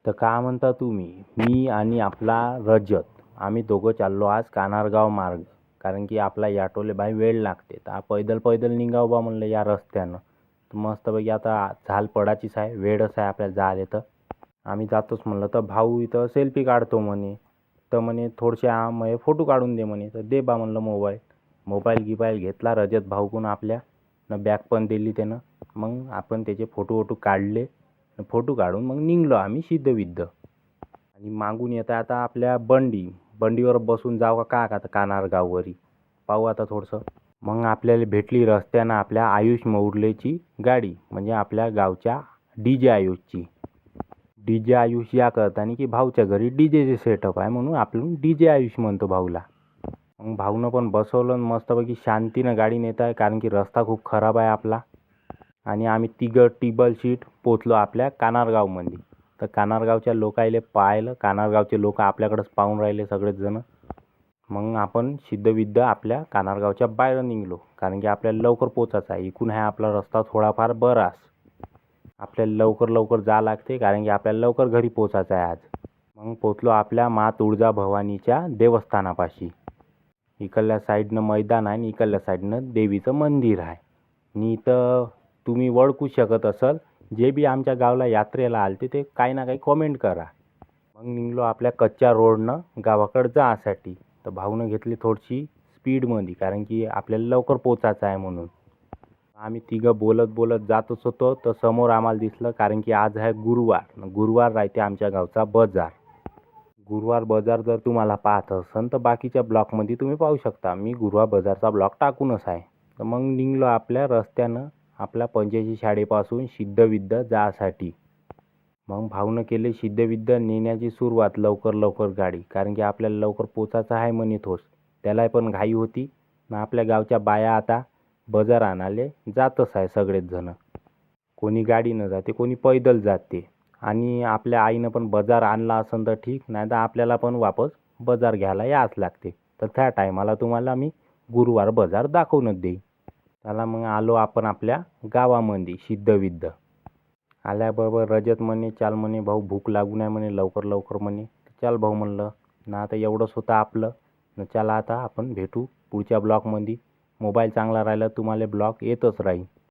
तर का म्हणता तुम्ही, मी आणि आपला रजत आम्ही दोघं चाललो आज कानारगाव मार्ग. कारण की आपला याटोले बाई वेळ लागते, तर पैदल पैदल निघावं बा म्हणलं या रस्त्यानं. तर मस्तपैकी आता झाल पडाचीच आहे, वेळच आहे आपल्याला जायला. तर आम्ही जातोच म्हणलं. तर भाऊ इथं सेल्फी काढतो म्हणे. तर म्हणे थोडेसे मग फोटो काढून दे म्हणे. तर दे बा म्हणलं मोबाईल. मोबाईल गिबाईल घेतला रजत भाऊकडून आपल्या, न बॅग पण दिली त्यानं. मग आपण त्याचे फोटो वोटो काढले. फोटो काढून मग निघलो आम्ही सिद्धविद्ध. आणि मागून येता आता आपल्या बंडीवर बसून जाऊ का आता कानारगाववरी पाहू आता थोडंसं. मग आपल्याला भेटली रस्त्यानं आपल्या आयुष मौर्लेची गाडी, म्हणजे आपल्या गावच्या DJ आयुषची. DJ आयुष या करताना की भाऊच्या घरी डीजेचे सेटअप आहे म्हणून आपण DJ आयुष म्हणतो भाऊला. मग भाऊनं पण बसवलं मस्तपैकी शांतीनं गाडी नेत आहे, कारण की रस्ता खूप खराब आहे आपला. आणि आम्ही तिघं टेबल सीट पोचलो आपल्या कानारगावमध्ये. तर कानारगावच्या लोकायले पाहिलं, कानारगावचे लोक आपल्याकडेच पाहून राहिले सगळेच जण. मग आपण सिद्धविद्ध आपल्या कानारगावच्या बाहेर निघलो, कारण की आपल्याला लवकर पोचायचं आहे. इकडून आहे आपला रस्ता थोडाफार बराच. आपल्याला लवकर लवकर जावं लागते, कारण की आपल्याला लवकर घरी पोचायचं आहे आज. मग पोचलो आपल्या मा तुळजा भवानीच्या देवस्थानापाशी. इकडल्या साईडनं मैदान आहे आणि इकडल्या साईडनं देवीचं मंदिर आहे. आणि इथं तुम्ही ओळखू शकत असाल, जे बी आमच्या गावाला यात्रेला आलते ते काही ना काही कॉमेंट करा. मग निघलो आपल्या कच्च्या रोडनं गावाकडं जायसाठी. तर भाऊनं घेतली थोडीशी स्पीडमध्ये, कारण की आपल्याला लवकर पोचायचं आहे म्हणून. आम्ही तिघं बोलत बोलत जातच होतो, तर समोर आम्हाला दिसलं, कारण की आज आहे गुरुवार राहते आमच्या गावचा बाजार. गुरुवार बाजार जर तुम्हाला पाहत असाल तर बाकीच्या ब्लॉकमध्ये तुम्ही पाहू शकता. मी गुरुवार बाजारचा ब्लॉक टाकूनच आहे. तर मग निघलो आपल्या रस्त्यानं आपल्या पंचायती शाळेपासून सिद्धविद्ध जायसाठी. मग भाऊनं केले सिद्धविद्ध नेण्याची सुरुवात लवकर लवकर गाडी, कारण की आपल्याला लवकर पोचायचं आहे म्हणे थोस. त्याला पण घाई होती. ना आपल्या गावच्या बाया आता बाजार आणाले जातच आहे सगळेच जण. कोणी गाडीनं जाते, कोणी पैदल जाते. आणि आपल्या आईनं पण बाजार आणला असेल तर ठीक, नाही तर आपल्याला पण वापस बाजार घ्यायला याच लागते. तर त्या टायमाला तुम्हाला मी गुरुवार बाजार दाखवूनच देईन. त्याला मग आलो आपण आपल्या गावामध्ये सिद्धविद्ध. आल्याबरोबर रजत म्हणे, चाल म्हणे भाऊ, भूक लागून आहे म्हणे, लवकर लवकर म्हणे. चाल भाऊ म्हणलं. ना आता एवढंच होतं आपलं. न चला आता आपण भेटू पुढच्या ब्लॉकमध्ये. मोबाईल चांगला राहिला तुम्हाला ब्लॉग येतच राहील.